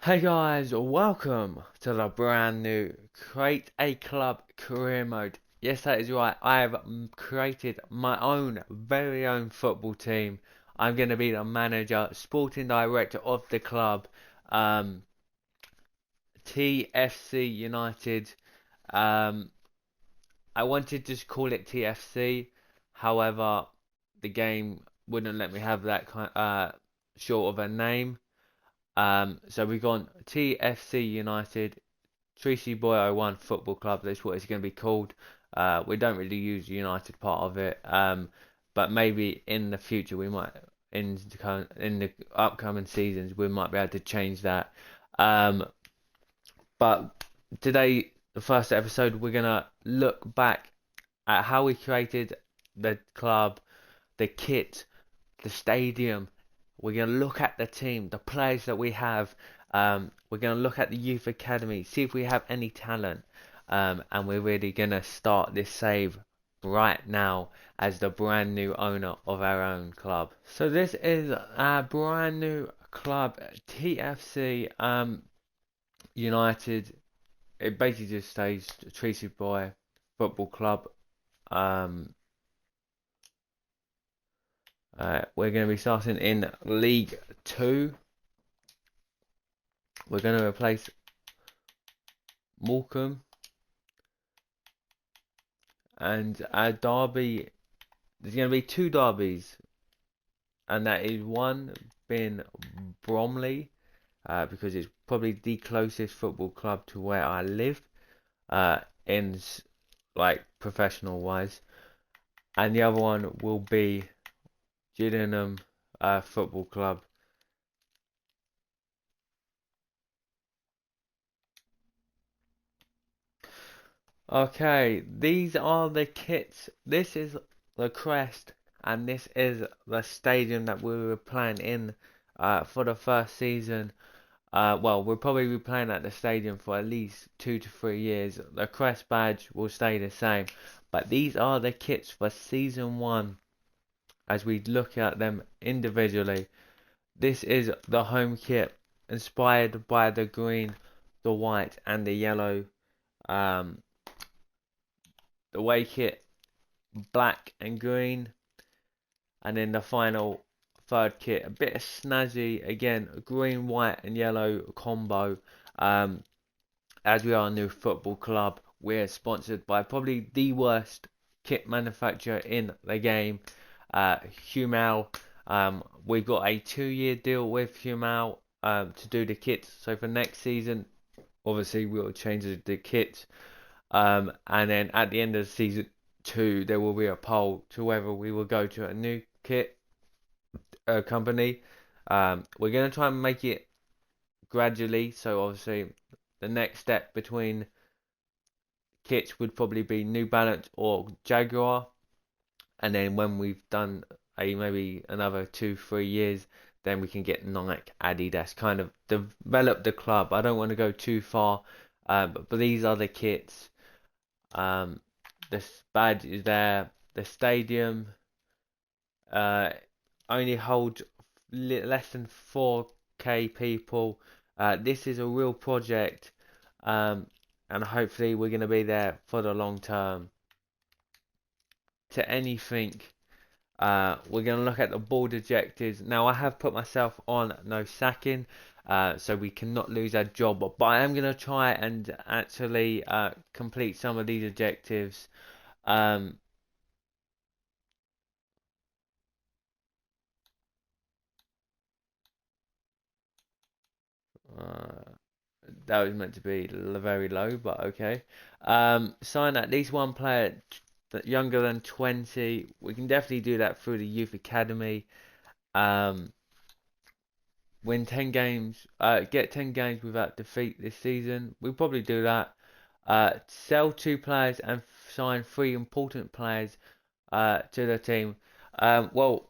Hey guys, welcome to the brand new Create a Club career mode. Yes, that is right. I have created my own very own football team. I'm going to be the manager, sporting director of the club, um, TFC United. Um, I wanted to just call it TFC, however, the game wouldn't let me have that short of a name. So we've gone TFC United, Tracy Boy 01 Football Club. That's what it's going to be called. We don't really use the United part of it, but maybe in the future we might, in the upcoming seasons, we might be able to change that. Um, but today, the first episode, we're gonna look back at how we created the club, the kit, the stadium. We're going to look at the team, the players that we have. We're going to look at the youth academy, see if we have any talent. And we're really going to start this save right now as the brand new owner of our own club. So this is our brand new club, TFC United. It basically just stays Tracy Boy Football Club. Um, we're going to be starting in League 2. We're going to replace Morecambe, and our derby, there's going to be two derbies, and that is one being Bromley, because it's probably the closest football club to where I live, in like professional wise, and the other one will be Gillingham Football Club. Okay, these are the kits. This is the crest, and this is the stadium that we were playing in for the first season. Well, we'll probably be playing at the stadium for at least 2 to 3 years. The crest badge will stay the same, but these are the kits for season one as we look at them individually. This is the home kit, inspired by the green, the white, and the yellow. Um, the away kit, black and green, and then the final third kit, a bit of snazzy again, green, white, and yellow combo. Um, as we are a new football club, we're sponsored by probably the worst kit manufacturer in the game, Humal. We've got a 2-year deal with Humal to do the kits. So for next season, obviously we'll change the kits. And then at the end of season two, there will be a poll to whether we will go to a new kit company. We're going to try and make it gradually. So obviously, the next step between kits would probably be New Balance or Jaguar. And then when we've done maybe another 2 3 years, then we can get Nike, Adidas, kind of develop the club. I don't want to go too far, but these are the kits. Um, the badge is there. The stadium only holds less than 4K people. This is a real project, and hopefully we're going to be there for the long term. To anything, we're going to look at the board objectives. Now, I have put myself on no sacking, so we cannot lose our job. But I am going to try and actually complete some of these objectives. Um, uh, that was meant to be very low, but okay. Sign at least one player younger than 20. We can definitely do that through the youth academy. Um, win 10 games, get 10 games without defeat this season. We'll probably do that. Sell 2 players and sign 3 important players to the team. Well,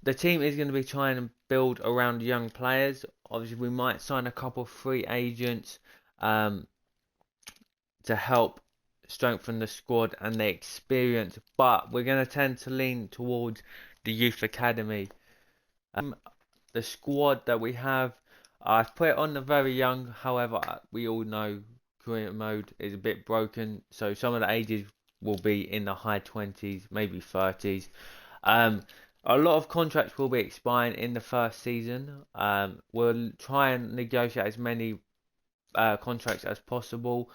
the team is going to be trying to build around young players. Obviously, we might sign a couple of free agents um, to help strengthen the squad and the experience, but we're going to tend to lean towards the youth academy. The squad that we have, I've put it on the very young. However, we all know career mode is a bit broken, so some of the ages will be in the high 20s, maybe 30s. Um, a lot of contracts will be expiring in the first season. We'll try and negotiate as many contracts as possible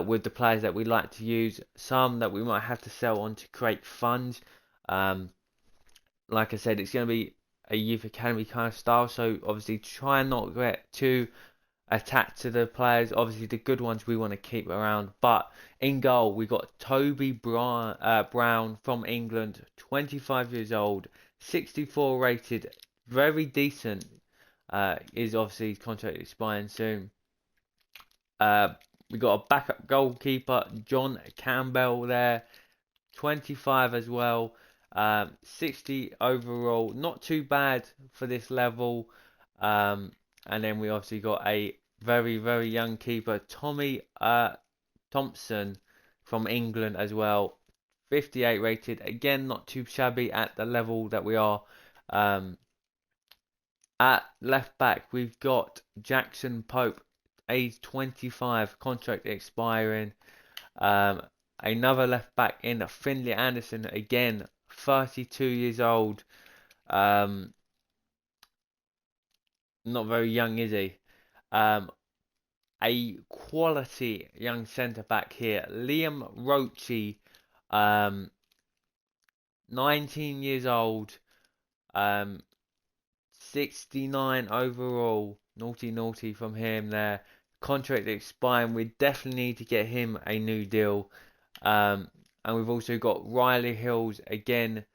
with the players that we like to use. Some that we might have to sell on to create funds. Um, like I said, it's going to be a youth academy kind of style. So obviously try and not get too attached to the players. Obviously the good ones we want to keep around. But in goal we got Toby Brown from England, 25 years old, 64 rated, very decent. Is obviously his contract expiring soon. We got a backup goalkeeper, John Campbell there, 25 as well. 60 overall, not too bad for this level. And then we obviously got a very, very young keeper, Tommy Thompson from England as well. 58 rated, again not too shabby at the level that we are. At left back, we've got Jackson Pope, age 25, contract expiring. Another left back in Finley Anderson, again 32 years old. Not very young, is he? A quality young centre back here, Liam Roche, 19 years old, 69 overall. Naughty, naughty from him there. Contract expiring. We definitely need to get him a new deal. And we've also got Riley Hills again,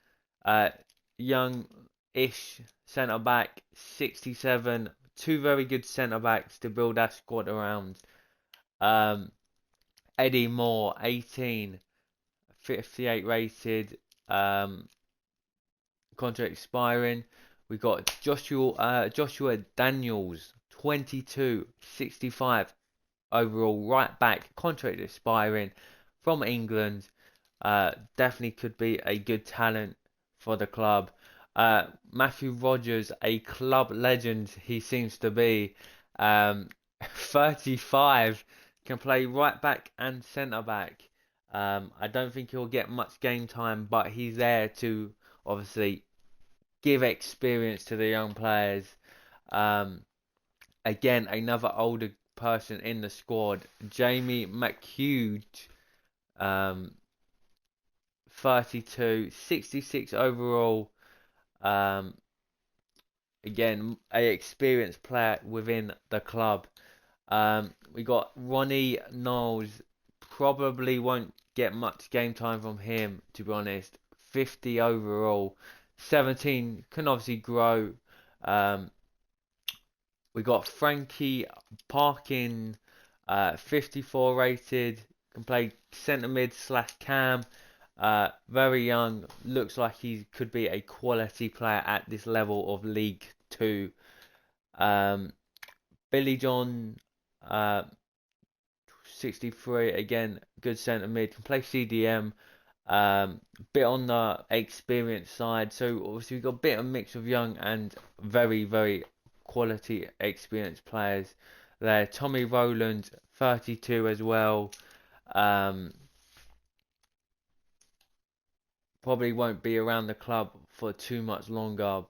young-ish centre back, 67. Two very good centre backs to build our squad around. Eddie Moore, 18, 58 rated. Contract expiring. We got Joshua Daniels, 22, 65 overall, right back, contract expiring from England. Definitely could be a good talent for the club. Matthew Rogers, a club legend he seems to be. 35, can play right back and centre back. I don't think he'll get much game time, but he's there to obviously give experience to the young players. Again, another older person in the squad, Jamie McHugh, 32, 66 overall. Again, a experienced player within the club. We got Ronnie Knowles. Probably won't get much game time from him, to be honest. 50 overall. 17 can obviously grow. We got Frankie Parkin, 54 rated, can play centre mid / cam. Very young, looks like he could be a quality player at this level of League 2. Billy John, 63, again, good centre mid, can play CDM. Bit on the experienced side, so obviously we've got a bit of mix of young and very, very quality experienced players there. Tommy Rowland, 32 as well. Probably won't be around the club for too much longer.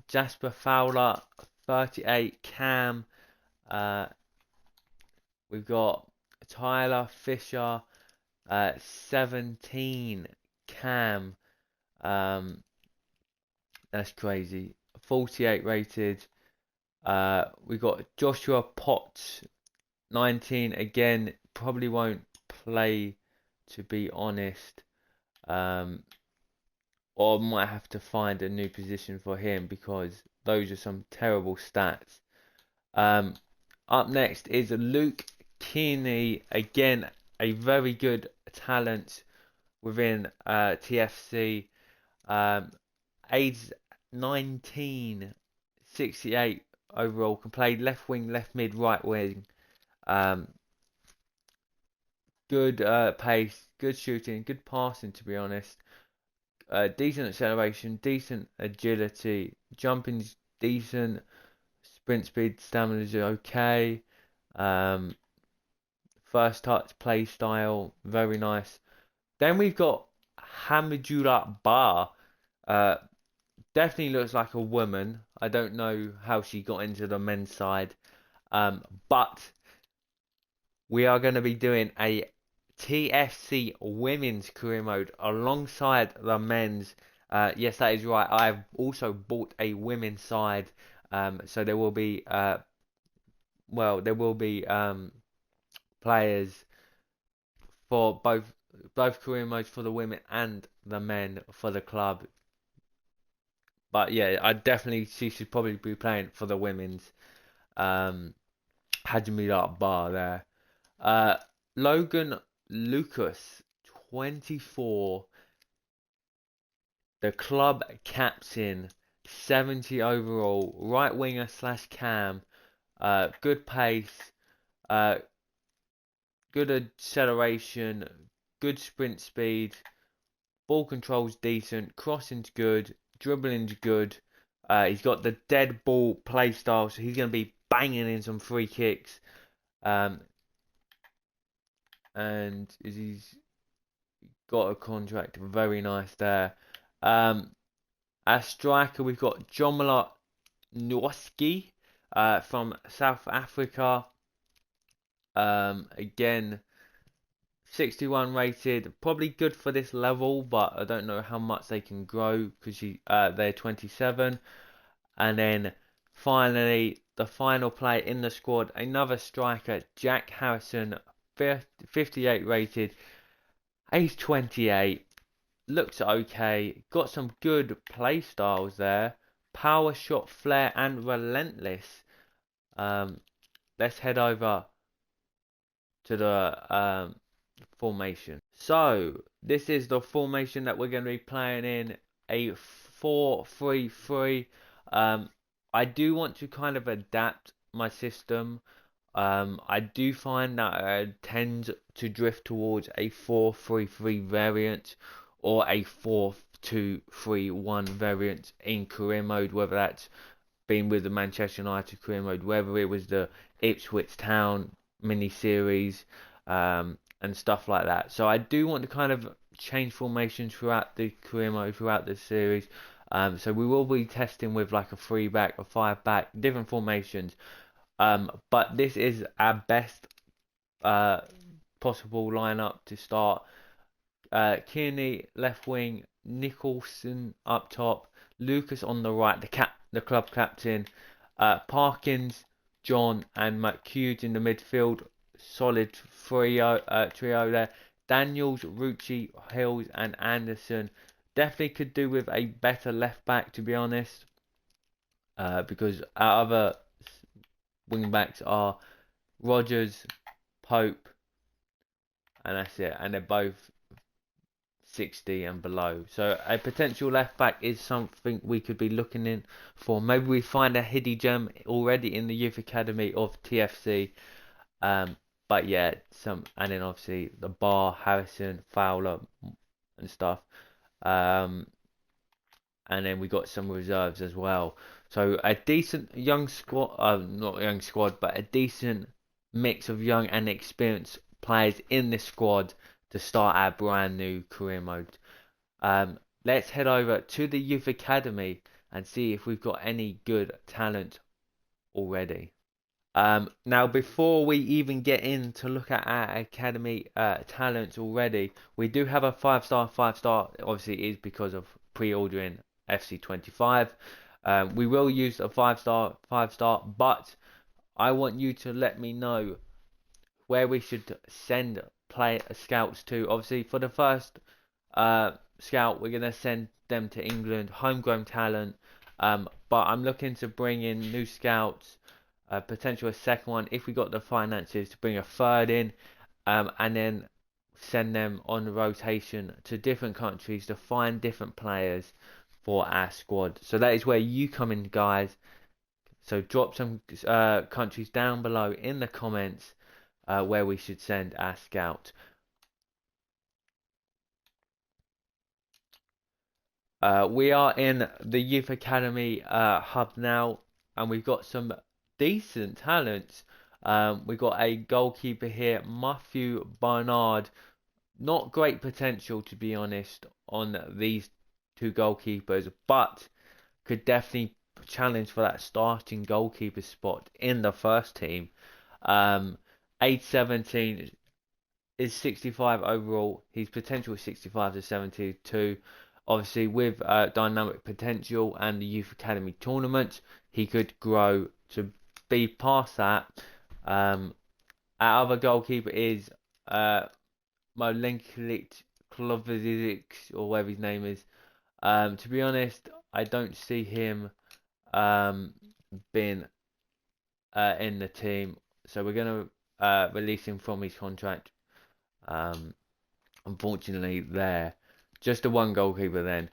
Jasper Fowler, 38, Cam. We've got Tyler Fisher, 17, Cam. That's crazy. 48 rated. We got Joshua Potts, 19. Again, probably won't play, to be honest. Or might have to find a new position for him because those are some terrible stats. Up next is Luke Kearney. Again, a very good talent within TFC. Age 19, 68 overall. Can play left wing, left mid, right wing. Good pace, good shooting, good passing, to be honest. Decent acceleration, decent agility, jumping's decent. Sprint speed, stamina is okay. Um, First touch, play style, very nice. Then we've got Hamidullah Bar. Uh, Definitely looks like a woman. I don't know how she got into the men's side. But we are going to be doing a TFC women's career mode alongside the men's. Yes, that is right. I've also bought a women's side. So there will be players for both career modes for the women and the men for the club. But yeah, she should probably be playing for the women's. Hajime bar there. Logan Lucas, 24, the club captain, 70 overall, right winger slash cam. Good pace, uh, good acceleration, good sprint speed, ball control's decent, crossing's good, dribbling's good. He's got the dead ball play style, so he's going to be banging in some free kicks. And he's got a contract, very nice there. As striker, we've got Jomala Nwoski from South Africa. Again, 61 rated, probably good for this level, but I don't know how much they can grow because they're 27. And then finally, the final player in the squad, another striker, Jack Harrison, 58 rated, age 28, looks okay, got some good play styles there, power, shot, flair, and relentless. Let's head over to the formation. So this is the formation that we're going to be playing in, a 4-3-3. I do want to kind of adapt my system. I do find that I tend to drift towards a 4-3-3 variant or a 4-2-3-1 variant in career mode, whether that's been with the Manchester United career mode, whether it was the Ipswich Town mini series, and stuff like that. So I do want to kind of change formations throughout the career mode, throughout the series. So we will be testing with like a 3-back, a 5-back, different formations. But this is our best possible lineup to start. Kearney left wing, Nicholson up top, Lucas on the right, the club captain, Parkins, John, and McHughes in the midfield. Solid trio there. Daniels, Rucci, Hills, and Anderson. Definitely could do with a better left back, to be honest, because our other wing backs are Rogers, Pope, and that's it. And they're both 60 and below. So a potential left back is something we could be looking in for. Maybe we find a hidden gem already in the youth academy of TFC. But yeah, and then obviously the Bar, Harrison, Fowler, and stuff. And then we got some reserves as well. So a decent young squad, not young squad, but a decent mix of young and experienced players in this squad to start our brand new career mode. Let's head over to the youth academy and see if we've got any good talent already. Now, before we even get in to look at our academy talents already, we do have a 5-star. Obviously, it is because of pre-ordering FC25. We will use a 5-star, but I want you to let me know where we should send scouts to. Obviously, for the first scout, we're gonna send them to England, homegrown talent. But I'm looking to bring in new scouts. Potential a second one if we got the finances to bring a third in, and then send them on rotation to different countries to find different players for our squad. So that is where you come in, guys. So drop some countries down below in the comments where we should send our scout. We are in the Youth Academy hub now, and we've got some decent talents. We got a goalkeeper here, Matthew Barnard. Not great potential, to be honest, on these two goalkeepers, but could definitely challenge for that starting goalkeeper spot in the first team. Age 17 is 65 overall. His potential is 65 to 72. Obviously, with dynamic potential and the youth academy tournament, he could grow to be past that. Our other goalkeeper is Molenkic Klovizic, or whatever his name is. To be honest, I don't see him being in the team, so we're gonna release him from his contract. Unfortunately, there, just the one goalkeeper then.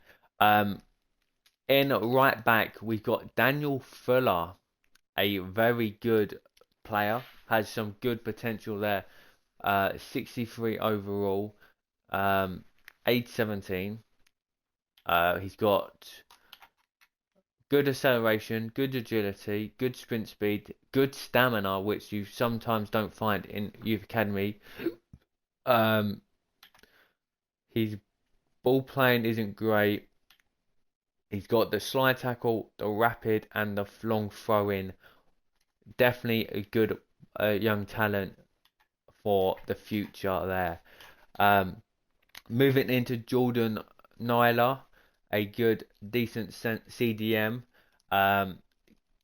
In right back, we've got Daniel Fuller, a very good player, has some good potential there. 63 overall, age 17. He's got good acceleration, good agility, good sprint speed, good stamina, which you sometimes don't find in youth academy. His ball playing isn't great. He's got the slide tackle, the rapid, and the long throw in. Definitely a good young talent for the future there. Moving into Jordan Nyla, a good, decent CDM.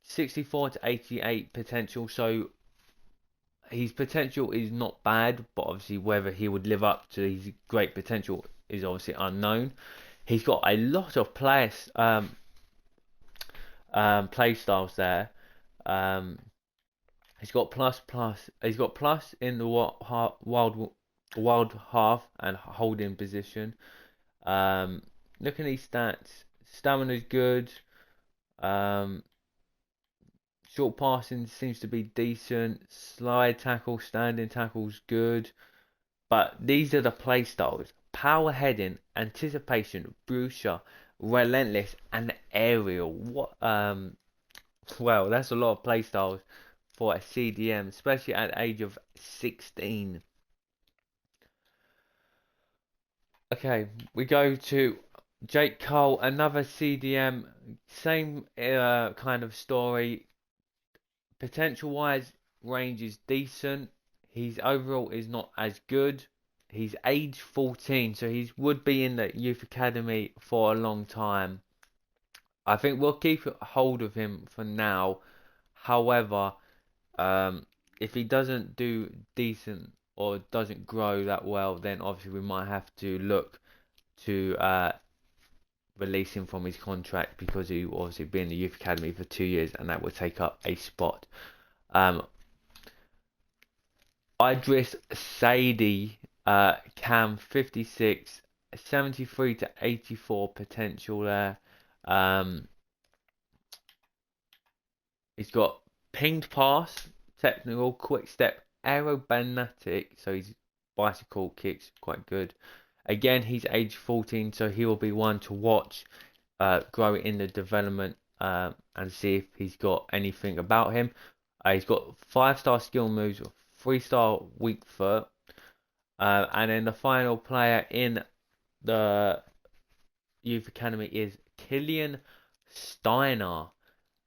64 to 88 potential, so his potential is not bad, but obviously whether he would live up to his great potential is obviously unknown. He's got a lot of play styles there. He's got plus. He's got plus in the wild half and holding position. Looking at his stats, stamina's good. Short passing seems to be decent. Slide tackle, standing tackle's good. But these are the play styles: power heading, anticipation, brusher, relentless, and aerial. What? Well, that's a lot of play styles for a CDM, especially at the age of 16. Okay, we go to Jake Cole, another CDM, same kind of story. Potential wise, range is decent. His overall is not as good. He's age 14, so he would be in the youth academy for a long time. I think we'll keep hold of him for now. However, if he doesn't do decent or doesn't grow that well, then obviously we might have to look to release him from his contract, because he will obviously be in the youth academy for 2 years, and that will take up a spot. Idris Saidi, Cam 56, 73 to 84 potential there. He's got pinged pass, technical, quick step, aerobatic, so his bicycle kicks quite good. Again, he's age 14, so he will be one to watch, grow in the development, and see if he's got anything about him. He's got 5-star skill moves, 3-star weak foot, and then the final player in the youth academy is Killian Steiner.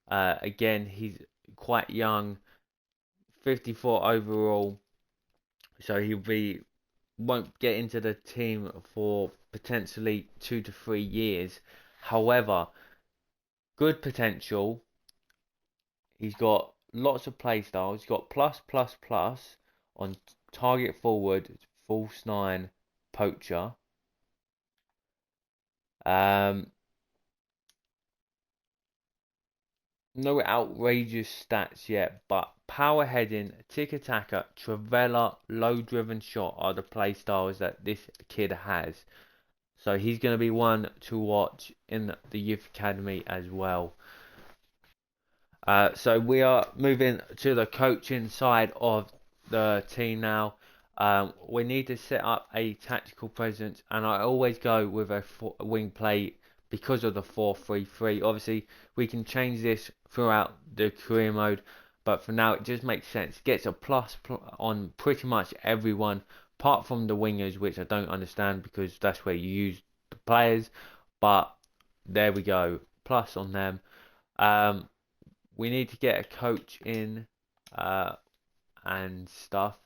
Again, he's quite young, 54 overall, so won't get into the team for potentially 2 to 3 years. However, good potential. He's got lots of play styles. He's got plus on target forward, false 9, poacher. No outrageous stats yet, but power heading, tiki-taka, trivela, low driven shot are the play styles that this kid has. So he's going to be one to watch in the youth academy as well. So we are moving to the coaching side of the team now. We need to set up a tactical presence, and I always go with a wing play because of the 4-3-3. Obviously, we can change this throughout the career mode, but for now it just makes sense. Gets a plus on pretty much everyone, apart from the wingers, which I don't understand because that's where you use the players. But there we go, plus on them. We need to get a coach in and stuff.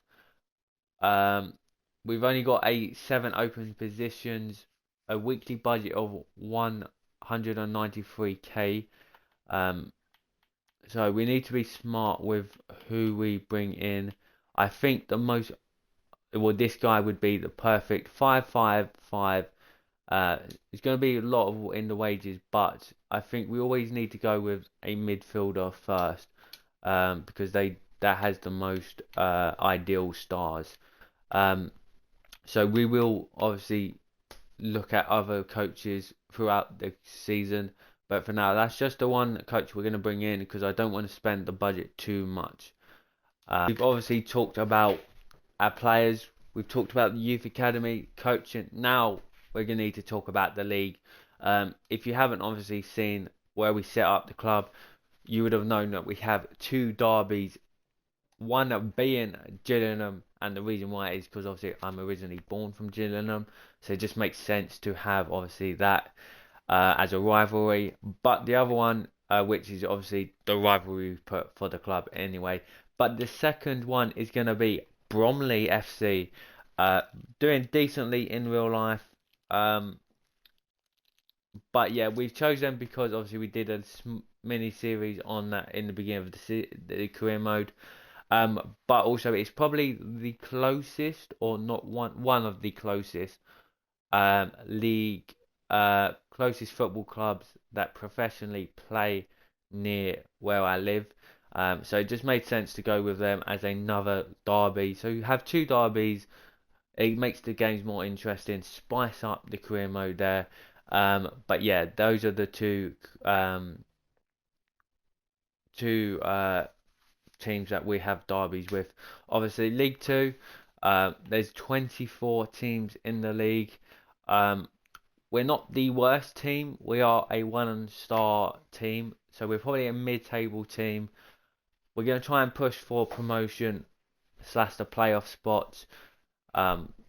We've only got 7 open positions, a weekly budget of 193k. So we need to be smart with who we bring in. I think this guy would be the perfect 555. It's going to be a lot in the wages, but I think we always need to go with a midfielder first, because that has the most ideal stars. So we will obviously look at other coaches throughout the season, but for now that's just the one coach we're going to bring in because I don't want to spend the budget too much. We've obviously talked about our players, we've talked about the youth academy coaching. Now we're going to need to talk about the league. If you haven't obviously seen where we set up the club, you would have known that we have 2 derbies, one being Gillingham, and the reason why is because obviously I'm originally born from Gillingham, so it just makes sense to have obviously that as a rivalry. But the other one, which is obviously the rivalry for the club anyway, but the second one is going to be Bromley FC, doing decently in real life. But yeah, we've chosen them because obviously we did a mini series on that in the beginning of the career mode. But also it's probably the closest, or not one of the closest league closest football clubs that professionally play near where I live. So it just made sense to go with them as another derby. So you have 2 derbies. It makes the games more interesting, spice up the career mode there. But yeah, those are the two teams that we have derbies with. Obviously, League Two, there's 24 teams in the league. We're not the worst team. We are a 1-star team, so we're probably a mid-table team. We're going to try and push for promotion / the playoff spots,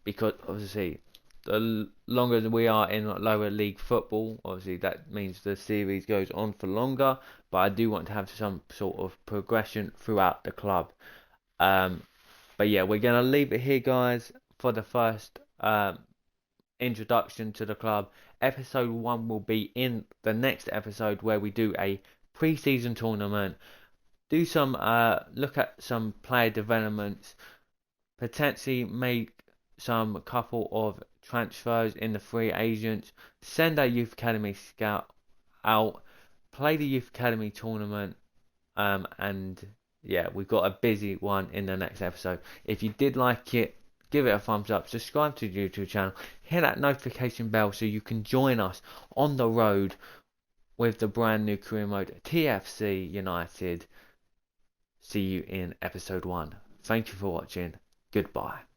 because obviously the longer we are in lower league football, obviously that means the series goes on for longer, but I do want to have some sort of progression throughout the club. But yeah, we're going to leave it here, guys, for the first introduction to the club. Episode 1 will be in the next episode, where we do a pre-season tournament, do some look at some player developments, potentially make some couple of transfers in the free agents, send our youth academy scout out, play the youth academy tournament, and yeah, we've got a busy one in the next episode. If you did like it, give it a thumbs up, subscribe to the YouTube channel, hit that notification bell so you can join us on the road with the brand new career mode TFC United. See you in episode 1. Thank you for watching. Goodbye.